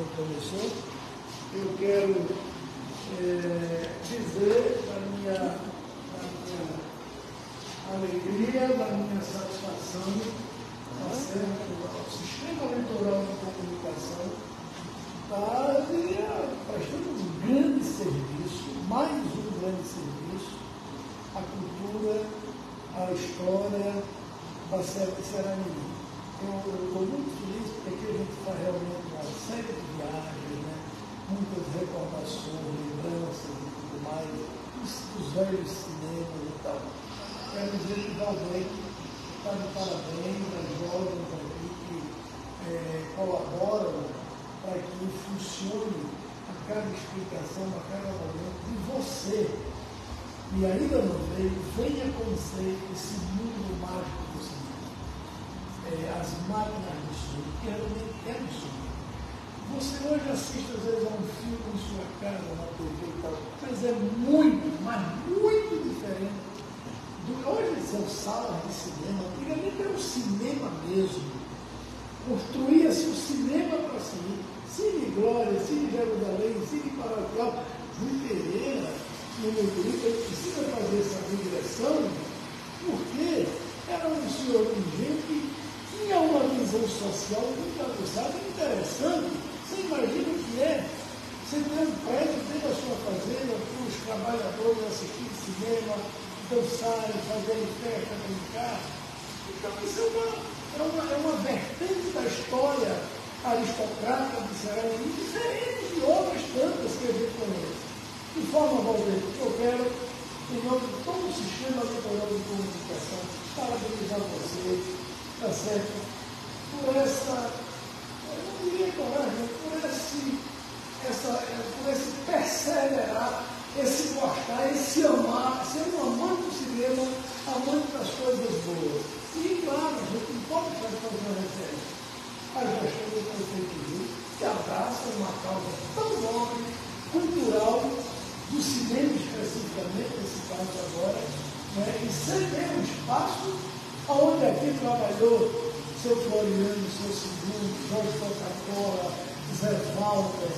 gente começou, eu quero dizer da minha alegria, da minha satisfação, tá certo? O sistema eleitoral de comunicação está prestando um grande serviço, mais um grande serviço, à cultura, à história da Serra-Mirim. Eu estou muito feliz porque aqui a gente faz realmente uma série de viagens, né? Muitas recordações, lembranças e tudo mais, dos velhos cinemas e tal. Quero dizer que Valdec está de parabéns aos jovens aqui que colaboram para que funcione a cada explicação, a cada momento de você. E ainda não veio, venha conhecer esse mundo mágico do cinema. As máquinas do som, que realmente é do som. Você hoje assiste às vezes a um filme em sua casa, na TV e tal, mas é muito, mas muito diferente. Hoje são salas de cinema, antigamente era o cinema mesmo. Construía-se o cinema para si. Cine Glória, Cine Jerusalém, Cine Paroquial, Rui Pereira, no meu grupo, ele precisa fazer essa digressão, porque era um senhor ingênuo que tinha uma visão social muito aguçada e interessante. Você imagina o que é? Você tem um prédio dentro da sua fazenda para os trabalhadores assistirem cinema, dançarem, fazerem festa, brincar. Então isso é uma vertente da história aristocrática de Serra-Mirim, diferente de outras tantas que a gente conhece. De forma, Valdir, eu quero, em nome de todo o sistema eleitoral de comunicação, parabenizar você, tá certo? Por essa, eu não diria coragem, por esse perseverar, esse gostar, esse amar, ser um amante do cinema, amante das coisas boas. E claro, a gente não pode fazer uma referência. A gestão do prefeito Rio, que abraça uma causa tão nobre, cultural, do cinema especificamente, nesse caso agora, né? E ceder um espaço onde aqui trabalhou seu Floriano, seu Segundo, Jorge Coca-Cola, Zé Walter,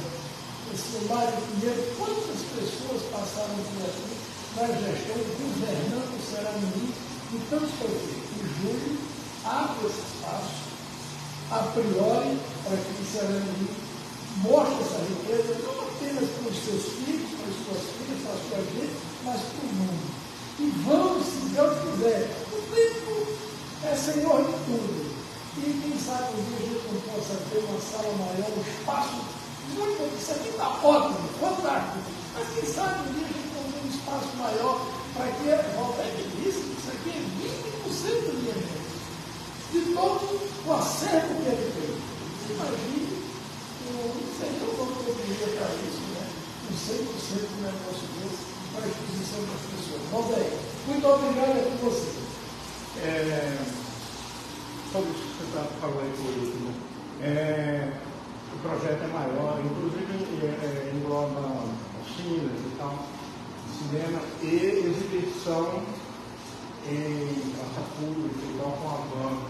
esse Mário Pinheiro, quantas pessoas passaram por aqui na gestão, governando o Serra-Mirim e tantos prefeitos. E Júlio abre esse espaço, a priori, para que o Serra-Mirim mostre essa riqueza, não apenas para os seus filhos, para as suas filhas, para a sua gente, mas para o mundo. E vamos, se Deus quiser, o tempo é senhor de tudo. E quem sabe um dia a gente não possa ter uma sala maior, um espaço muito. Isso aqui está ótimo, fantástico. Mas quem sabe um dia a gente não tem um espaço maior para que, Valdec disse, isso aqui é 20% de gente. De todo o acervo que ele fez. Imagine, o Senhor não poderia para isso, né? Um 100% do negócio desse para a exposição das pessoas. Valdec, muito obrigado a você. Sobre isso que você falou aí por último, o projeto é maior, inclusive engloba oficinas e tal, cinema e exibição em praça pública e tal, com a banda,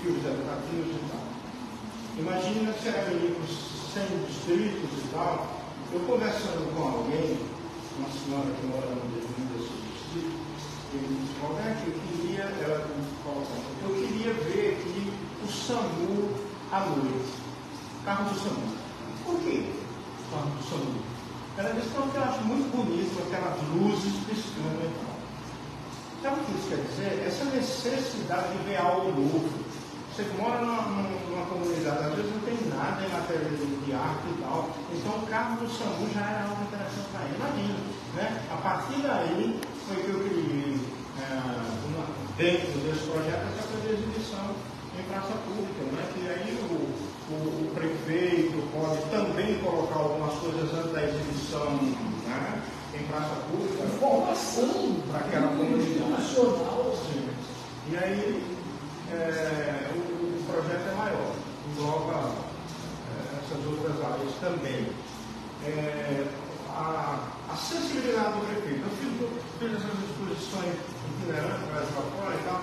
filmes educativos e tal. Imagina que Serra-Mirim com 100 distritos e tal. Eu conversando com alguém, uma senhora que mora no desse distrito, ele disse, Valdec, eu queria ver aqui o SAMU à noite, carro do SAMU. Por quê o carro do SAMU? Ela disse, não, que eu acho muito bonito, aquelas luzes piscando e tal. Sabe o que isso quer dizer? Essa necessidade de ver algo novo. Você mora numa comunidade, às vezes não tem nada em matéria de arte e tal, então o carro do SAMU já era algo interessante para ele. Imagina, né? A partir daí foi que eu criei, dentro desse projeto, essa coisa de exibição em praça pública, né? Que aí o prefeito pode também colocar algumas coisas antes da exibição, né? Em praça pública. Informação para aquela comunidade. Nacional. E aí, o projeto é maior, engloba essas outras áreas também. A sensibilidade do prefeito. Eu fiz essas exposições itinerantes, para fora e tal,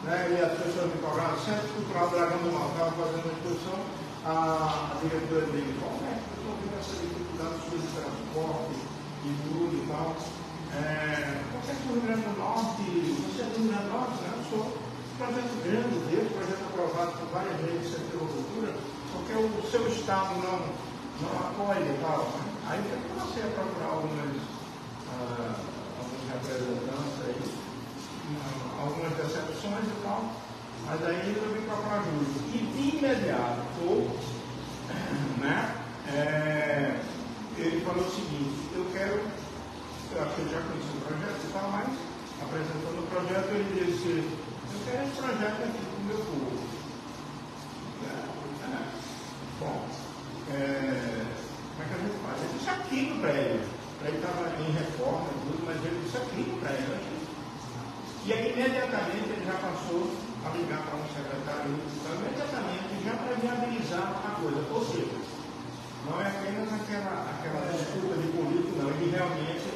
né, e as pessoas me cobraram, Centro Cultural Dragão do Mal, estava fazendo uma exposição, a diretora dele falou, eu estou vendo essa dificuldade de transporte e tudo e tal. Você é do Rio Grande do Norte, você é do Rio Grande do Norte, né? Eu sou projeto grande dele, projeto aprovado por várias vezes de cultura, porque o seu estado não acolhe e tal. Aí eu comecei a procurar alguns representantes aí, algumas decepções e tal, mas aí eu vim procurar ajuda. E de imediato, né, ele falou o seguinte, eu acho que ele já conhecia o projeto e tal, mas apresentando o projeto ele disse, eu quero esse projeto aqui para o meu povo. Bom, como é que a gente faz? Ele disse aqui no prédio. O prédio estava em reforma e tudo, mas ele disse aqui no prédio. Aqui. E aí imediatamente ele já passou a ligar para um secretário, então, imediatamente já para viabilizar a coisa. Ou seja, não é apenas aquela disputa de político, não. Ele realmente,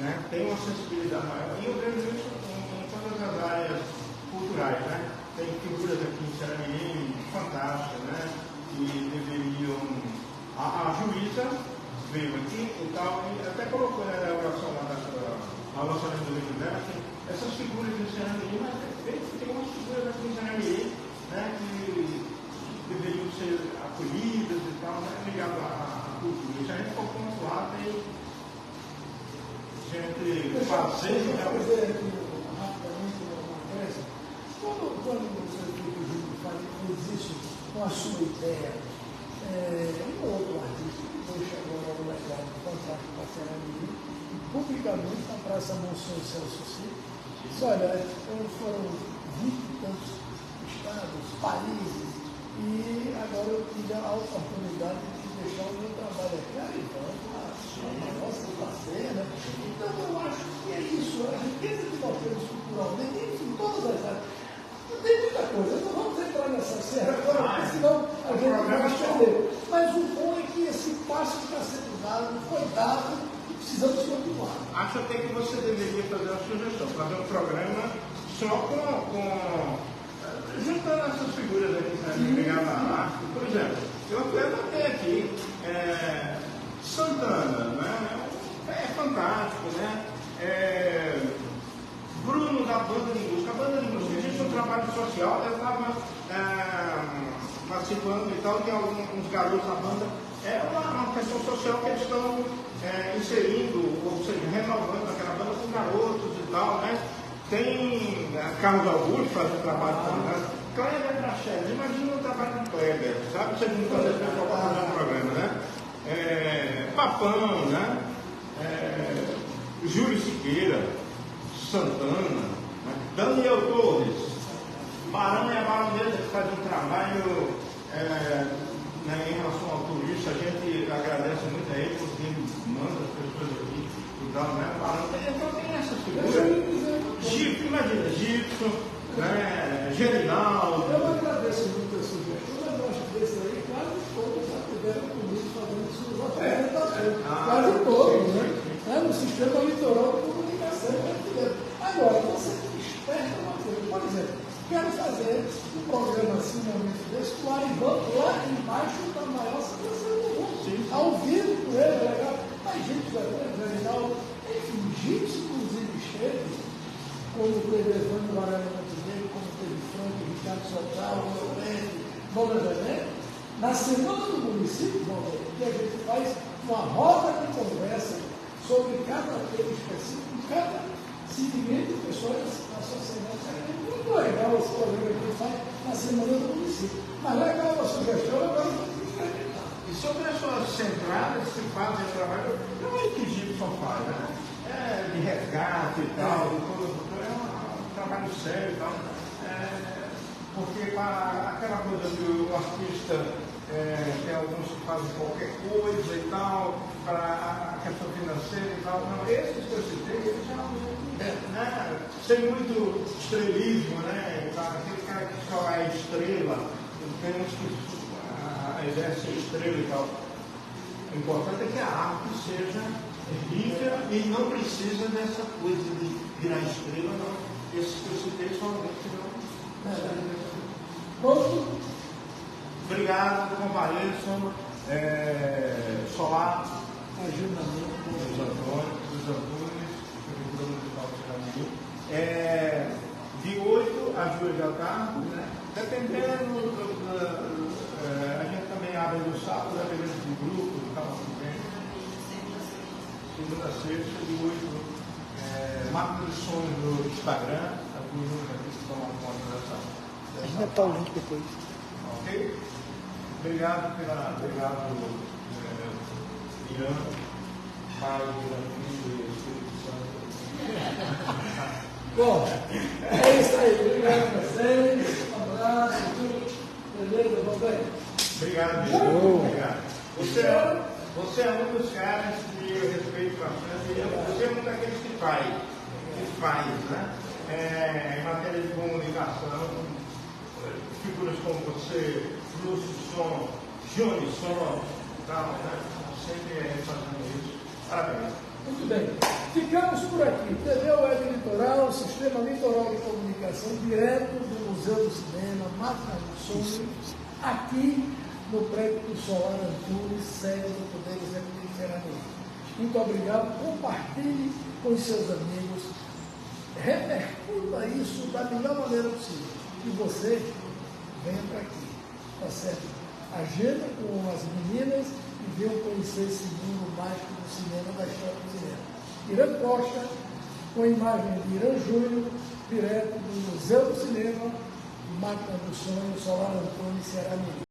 né, tem uma sensibilidade maior. E eu vejo isso em todas as áreas culturais, né? Tem figuras aqui em Xerém fantásticas, né? Que deveriam. A juíza veio aqui e tal, e até colocou na elaboração lá na lançamento do livro dela, que essas figuras de Xerém, mas tem umas figuras aqui em Xerém, né? Que deveriam ser acolhidas e tal, né? Ligado à cultura. Se a gente for pontuar, tem gente fazendo. Fazer aqui rapidamente uma coisa. Quando você existe com a sua ideia, um outro artista que deixa agora o legado do contrato para a Xerém, publicamente na Praça Monsenhor Celso Cid, diz, olha, foram 20 e tantos estados, países, e agora eu tive a oportunidade de deixar o meu trabalho aqui. Aí vamos lá, nossa, fazer, né? Então eu acho que é isso, a riqueza que nós temos culturalmente, enfim, todas as áreas. Tem muita coisa, não vamos entrar nessa serra agora, porque senão a gente vai estender. Mas o bom é que esse passo está sendo dado, foi dado, e precisamos continuar. Acho até que você deveria fazer uma sugestão, fazer um programa só com juntando essas figuras aqui, ligadas à arte. Por exemplo, eu até aqui, Santana, né? É fantástico, né? Bruno da Banda de Música. A Banda de Música existe um trabalho social, eu estava participando e tal, tem alguns garotos da banda. É uma questão social que eles estão inserindo, ou seja, renovando aquela banda com garotos e tal, né? Tem Carlos Augusto fazendo trabalho com né? Kleber Praxedes, imagina o trabalho de Kleber, sabe? Você não fazer pessoal para fazer um programa, né? Papão, né? Júlio Siqueira, Santana, né? Daniel Torres, Barão e a Baronesa que faz um trabalho né, em relação ao turista, a gente agradece muito a ele porque ele manda as pessoas aqui e tal, né? Barão, então tem essas figuras. Imagina, Gibson, né? Gerinaldo. Eu agradeço muito a sugestão, mas eu acho que desse aí quase todos já tiveram comigo fazendo suas apresentações. Quase todos, né? No sistema litoral de comunicação já tiveram. Agora, você desperta uma coisa. Por exemplo, quero fazer um programa assim, um momento desse, com o Arivan lá embaixo da maior situação do mundo. Ao vivo com ele, legal. Mas Gibson, Gerinaldo, enfim, Gibson, inclusive, esteve, como teve Evandro Guarani Montenegro, como teve Franco, Ricardo Sobral, Lorente, Bola Janeiro, na semana do município, que a gente faz uma roda de conversa sobre cada tema específico, cada segmento de pessoas da sociedade. É muito legal esse programa que a gente faz na semana do município. Mas legal a sugestão, agora vamos experimentar. E sobre as suas centrais que fazem o trabalho, não é que Gibson faz, né? De resgate e tal, um trabalho sério e tal. Porque para aquela coisa do artista, tem alguns que fazem qualquer coisa e tal, para a questão financeira e tal. Não, esses que eu citei, eles já né? Sem muito estrelismo, né? Aquele cara que só é estrela, tem uns que exerce estrela e tal. O importante é que a arte seja rica e não precisa dessa coisa de virar estrela, não. Esses que eu citei são alguns que não Pronto? Obrigado, compareçam. Solar, Agendamento. dos Antunes, Prefeitura Municipal de Xeramim. De 8 às 2 da tarde, né? Dependendo, a gente também abre no sábado, dependendo do grupo, do tal, segunda a sexta, de 8, máquina de som no Instagram, as meninas aqui que tomam conta dessa. A gente vai estar o link depois. Ok? Obrigado, Irã, Pai, Irã, Filho e Espírito Santo. Bom, é isso aí. Obrigado a vocês. Um abraço. Beleza, papai? Obrigado, Deus. Obrigado. Você é um dos caras que eu respeito bastante. Você é um daqueles que faz, né? Em matéria de comunicação, figuras como você, Lúcio Som, Johnny Som, tal, né? Sempre fazendo isso. Parabéns. Muito bem. Ficamos por aqui. TV Web Litoral, Sistema Litoral de Comunicação, direto do Museu do Cinema, Máquina do Som, aqui no prédio do Solar Antunes, sede do Poder Executivo de Xeramim. Muito obrigado. Compartilhe com os seus amigos. Repercuta isso da melhor maneira possível. E você venha para aqui. Tá certo? Agenda com as meninas e venham conhecer esse mundo mágico do cinema, da história do cinema. Irã Costa, com a imagem de Irã Júnior, direto do Museu do Cinema, Máquina do Sonho, Solar Antunes, Xeramim.